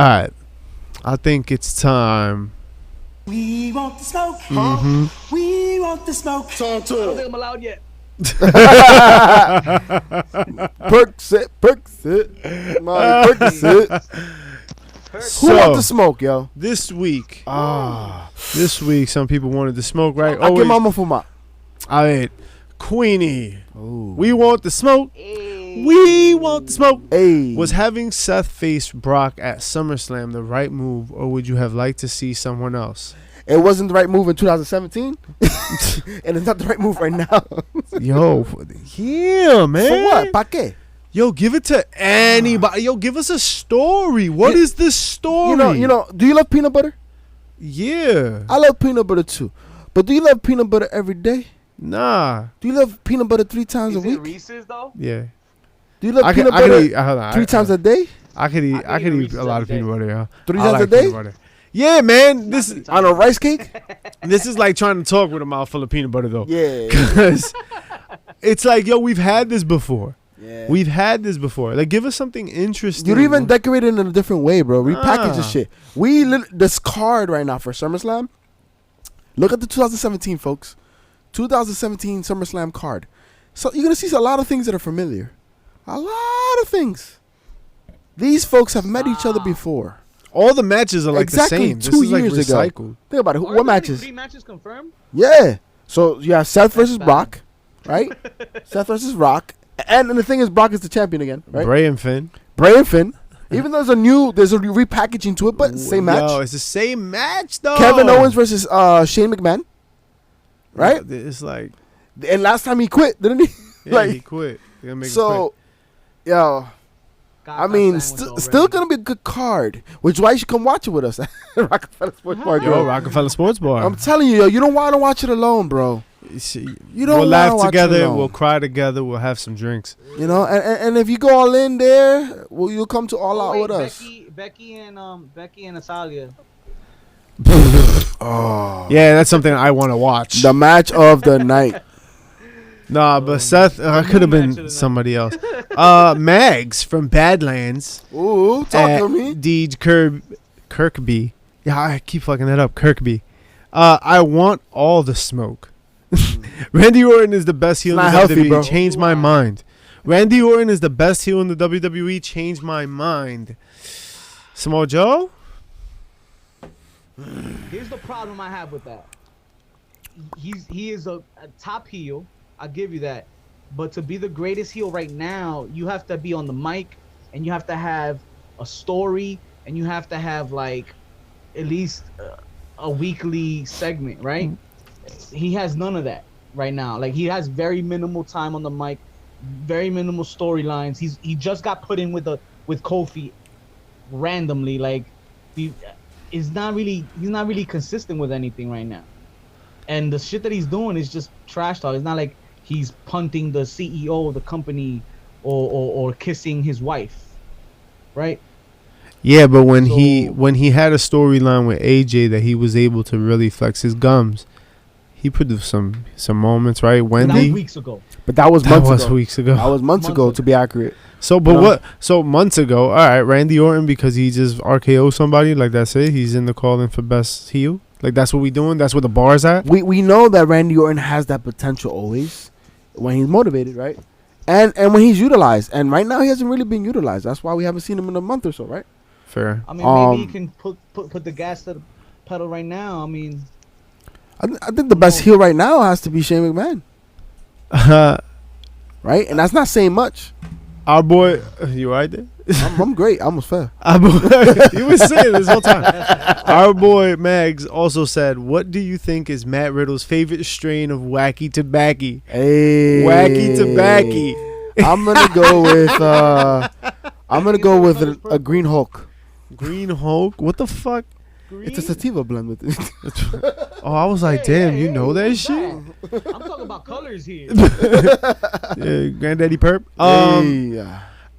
All right. I think it's time. We want the smoke. Mm-hmm. We want the smoke. Talk to I don't him. think I'm allowed yet. Percocet. My Percocet. Who want the smoke, yo? This week, some people wanted to smoke, right? I get mama for my. All right, Queenie. Ooh. We want the smoke. Hey. We want the smoke. Hey. Was having Seth face Brock at SummerSlam the right move, or would you have liked to see someone else? It wasn't the right move in 2017, and it's not the right move right now. Yo, yeah, man. For what? Pa qué? Yo, give it to anybody. Yo, give us a story. What is this story? You know. Do you love peanut butter? Yeah. I love peanut butter too, but do you love peanut butter every day? Nah. Do you love peanut butter 3 times Is a it week? Reese's though? Yeah. Do you love I peanut could butter eat, hold on, 3 times a day? I could eat I could eat a lot of Reese's peanut butter, yo. 3 I times like a day? peanut butter. Yeah, man. This On a rice cake? this is like trying to talk with a mouthful of peanut butter, though. Yeah. Because it's like, yo, we've had this before. Yeah. We've had this before. Like, give us something interesting. You don't even decorate it in a different way, bro. Repackage this Ah. shit. This card right now for SummerSlam. Look at the 2017, folks. 2017 SummerSlam card. So you're gonna see a lot of things that are familiar. A lot of things. These folks have met each other before. All the matches are like Exactly, the same. 2 This is like years ago. recycled. Think about it. Aren't What there matches? 3 matches confirmed? Yeah. So you have Seth versus bad. Brock, right? Seth versus Rock. And the thing is, Brock is the champion again, right? Bray and Finn. Bray and Finn. Even though there's a repackaging to it, but same match. Yo, it's the same match, though. Kevin Owens versus Shane McMahon, right? It's like, And last time he quit, didn't he? yeah, he quit. They gonna make him So, yo, I mean, still gonna be a good card. Which is why you should come watch it with us at Rockefeller Sports Bar. quit. Yo, Rockefeller Sports Bar. I'm telling you, yo, you don't want to watch it alone, bro. You don't We'll laugh wanna watch it together. alone. We'll cry together. We'll have some drinks. You know, and if you go all in there, well, you'll come to all out with us. Becky and Natalia. Oh, Yeah, that's something I want to watch. the match of the night. Nah, but Seth, could have been somebody else. Mags from Badlands. Ooh, talk to me. Deej Kirkby. Yeah, I keep fucking that up. Kirkby. I want all the smoke. Randy Orton is the best heel in the It's not healthy, WWE. bro. Changed my mind. Randy Orton is the best heel in the WWE. Changed my mind. Samoa Joe? Here's the problem I have with that. He is a top heel. I'll give you that. But to be the greatest heel right now, you have to be on the mic, and you have to have a story, and you have to have like at least a weekly segment, right? He has none of that right now. Like, he has very minimal time on the mic, very minimal storylines. He just got put in with Kofi randomly. Like, he's not really consistent with anything right now. And the shit that he's doing is just trash talk. It's not like he's punting the CEO of the company or kissing his wife, right? Yeah, but when he had a storyline with AJ that he was able to really flex his gums, he produced some moments, right? That was Wendy, weeks ago. But that was that months was ago. weeks ago. That was months ago, to be accurate. So, but No. what? So months ago, all right, Randy Orton, because he just RKO somebody, like that's it. He's in the calling for best heel. Like that's what we doing. That's where the bar's at. We know that Randy Orton has that potential always when he's motivated, right? And when he's utilized. And right now he hasn't really been utilized. That's why we haven't seen him in a month or so, right? Fair. I mean, maybe you can put the gas to the pedal right now. I mean, I think the best heel right now has to be Shane McMahon, right? And that's not saying much. Our boy, you right there? I'm great. I almost fell. Our boy, he was saying this whole time. Our boy Mags also said, "What do you think is Matt Riddle's favorite strain of wacky tobacco?" Hey, Wacky tobacco. I'm gonna go with a Green Hulk. Green Hulk. What the fuck? It's a sativa blend with it. Oh, I was like, damn, you know that shit? I'm talking about colors here. Yeah, Granddaddy Perp. Hey.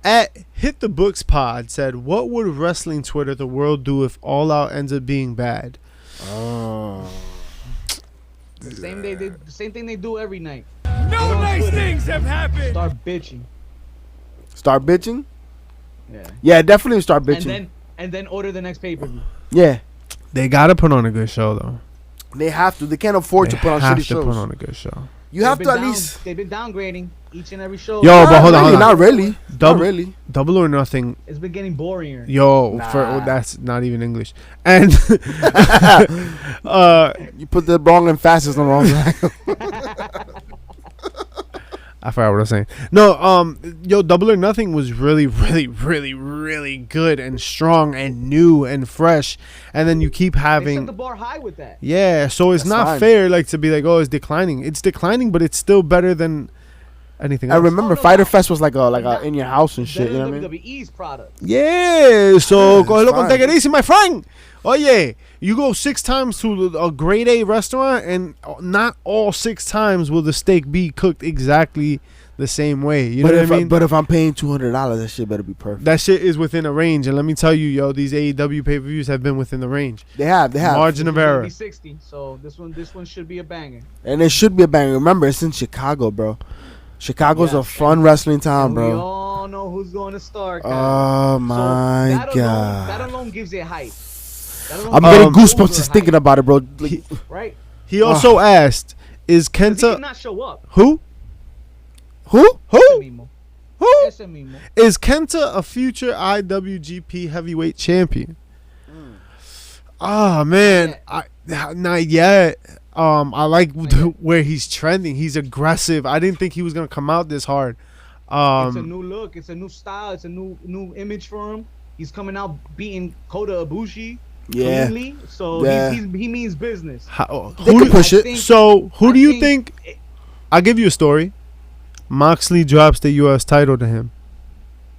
At Hit the Books Pod said, "What would wrestling Twitter the world do if All Out ends up being bad?" Oh. The same thing they do every night. No nice things have happened. Start bitching. Start bitching? Yeah. Yeah, definitely start bitching. And and then order the next pay-per-view. Yeah, They gotta put on a good show though. they have to. They can't afford They to put on have shitty to shows. put on a good show. You have to at least. They've been downgrading each and every show. Yo, but hold on, really, hold on. Not really. Double- Not really. Double or Nothing. It's been getting boringer. Yo, Nah. that's not even English. And You put the wrong emphasis on the wrong line. I forgot what I was saying. No, yo, Double or Nothing was really, really, really, really good and strong and new and fresh. And then you keep They set having, the bar high with that. yeah. So it's That's not fine. fair, like to be like, oh, it's declining. It's declining, but it's still better than anything I else. remember Oh, no, Fighter no. Fest was like a Not- in your house and shit. Better You know than what I mean? WWE's product. Yeah, so Yeah, cógelo it's con fine. take it easy, my friend. Oh yeah, you go 6 times to a grade A restaurant, and not all 6 times will the steak be cooked exactly the same way. You know But what if I mean? but if I'm paying $200, that shit better be perfect. That shit is within a range, and let me tell you, yo, these AEW pay-per-views have been within the range. They have. Margin of This one's gonna error. be 60, so this one should be a banger. And it should be a banger. Remember, it's in Chicago, bro. Chicago's Yeah, a fun wrestling town, And we bro. all know who's going to start. Oh my that alone, god. that alone gives it hype. That alone I'm gives getting it goosebumps over just hype, thinking about it, bro. Like, He, right? he also asked, "Is 'Cause he Kenta cannot show up. who? who? Ese Who? mismo. Who Ese mismo. is Kenta a future IWGP Heavyweight Champion?" Ah man, not yet. I like where he's trending. He's aggressive. I didn't think he was gonna come out this hard. It's a new look. It's a new style. It's a new image for him. He's coming out beating Kota Ibushi Yeah. cleanly. So Yeah. he means business. They can push I it. think- So who I do you think? think- I'll give you a story. Moxley drops the U.S. title to him,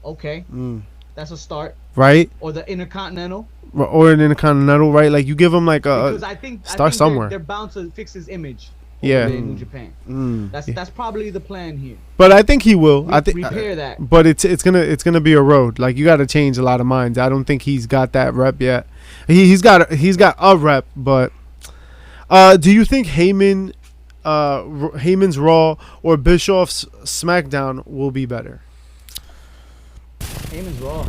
Okay, Mm. that's a start. right? Or the Intercontinental. Or an Intercontinental, right? Like you give him like Because a I think start somewhere. They're bound to fix his image. Yeah. In New Japan. Mm. That's probably the plan here. but I think he will. I think repair that. But it's gonna be a road. Like you got to change a lot of minds. I don't think he's got that rep yet. He's got a rep, but do you think Heyman's Raw or Bischoff's SmackDown will be better? Heyman's Raw.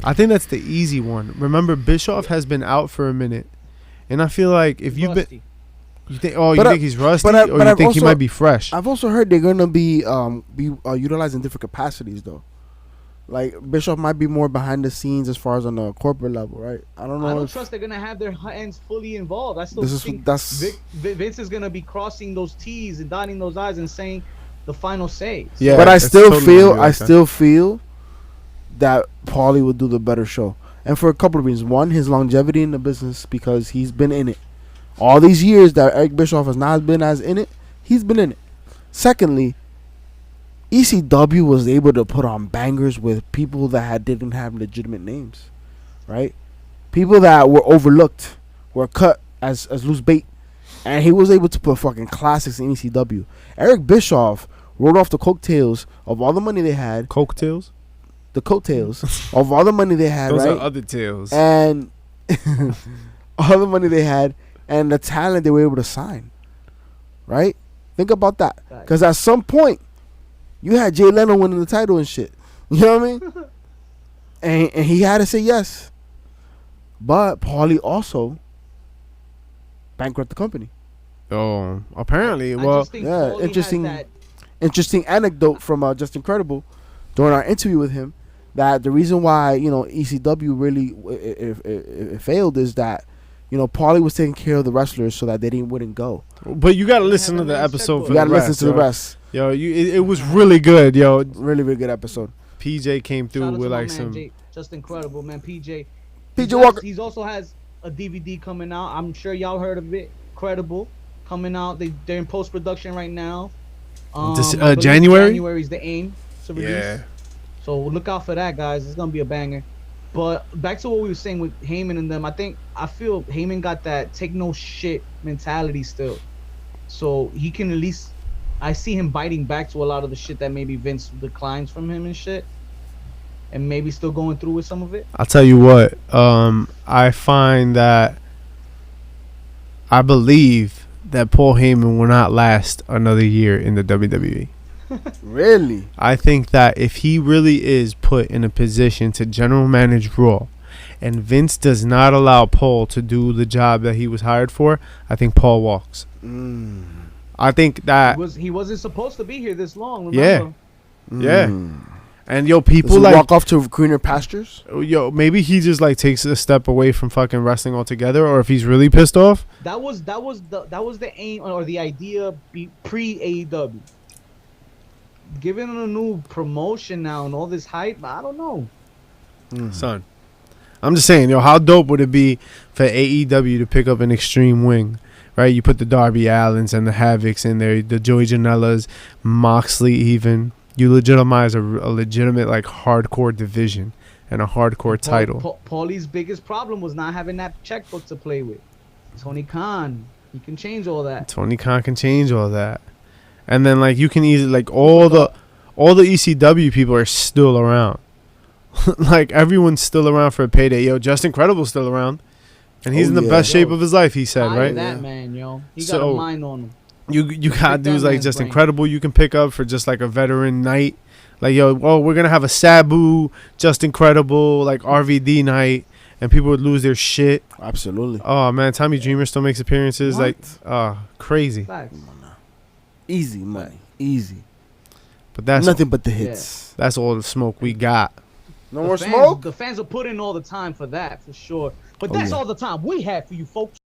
I think that's the easy one. Remember, Bischoff has been out for a minute, and I feel like if you've been, Rusty. you think, oh, you But I- think he's rusty, but I- or but you I've think he also- might be fresh? I've also heard they're gonna be utilizing different capacities though. Like Bischoff might be more behind the scenes as far as on the corporate level, right? I don't know. I don't if trust they're gonna have their hands fully involved. I still this is think that's Vince is gonna be crossing those T's and dotting those I's and saying the final say. Yeah, but I it's still totally feel gonna be like that. that Paulie would do the better show, and for a couple of reasons. One, his longevity in the business because he's been in it all these years that Eric Bischoff has not been as in it. He's been in it. Secondly, ECW was able to put on bangers with people that didn't have legitimate names, right? People that were overlooked, were cut as loose bait, and he was able to put fucking classics in ECW. Eric Bischoff rode off the coattails of all the money they had, Cocktails? the coattails of all the money they had, Those right? are other tails. And all the money they had and the talent they were able to sign, right? Think about that, because at some point you had Jay Leno winning the title and shit. You know what I mean? and he had to say yes, but Paulie also bankrupt the company. Oh, apparently, I well, just think yeah, Paulie has interesting. that- Interesting anecdote from Just Incredible during our interview with him, that the reason why ECW really it failed is that Paulie was taking care of the wrestlers so that they wouldn't go. but you gotta They listen to have a the nice episode checkbook. for You gotta the listen rest, to the yo. rest. Yo, it was really good, yo. Really, really good episode. PJ came Shout through out to with my like man, some. Jay, just incredible, man. PJ. PJ Walker. He's also has a DVD coming out. I'm sure y'all heard of it. Credible coming out. They're in post production right now. This- I believe January? January is the aim to release. Yeah. So look out for that, guys. It's gonna be a banger. But back to what we were saying with Heyman and them, I feel Heyman got that take no shit mentality still. So he can at least, I see him biting back to a lot of the shit that maybe Vince declines from him and shit, and maybe still going through with some of it. I'll tell you what. I find that I believe that Paul Heyman will not last another year in the WWE. Really? I think that if he really is put in a position to general manage Raw, and Vince does not allow Paul to do the job that he was hired for, I think Paul walks. I think that He wasn't supposed to be here this long. Yeah. Remember? yeah. And yo, Does people he like walk off to greener pastures? yo, maybe he just like takes a step away from fucking wrestling altogether, or if he's really pissed off. That was the aim or the idea pre AEW. Giving him a new promotion now and all this hype, I don't know. Son, I'm just saying, yo, how dope would it be for AEW to pick up an Extreme Wing, right? You put the Darby Allins and the Havocs in there, the Joey Janela's, Moxley even. You legitimize a legitimate, like, hardcore division and a hardcore title. Paulie's biggest problem was not having that checkbook to play with. Tony Khan, he can change all that. Tony Khan can change all that. And then, like, you can easily, like, all the ECW people are still around. Like, everyone's still around for a payday. Yo, Just Incredible's still around. And he's in the best shape of his life, he said, right? That man, yo. He got a mind on him. You got dudes like Just brain. Incredible you can pick up for just like a veteran night. Like, yo, we're going to have a Sabu, Just Incredible, like RVD night. And people would lose their shit. Absolutely. Oh, man. Tommy Dreamer still makes appearances. What? Like, crazy. Facts. Easy money. Easy. But that's nothing but the hits. That's all the smoke we got. No more smoke? The fans will put in all the time for that, for sure. But that's all the time we have for you folks.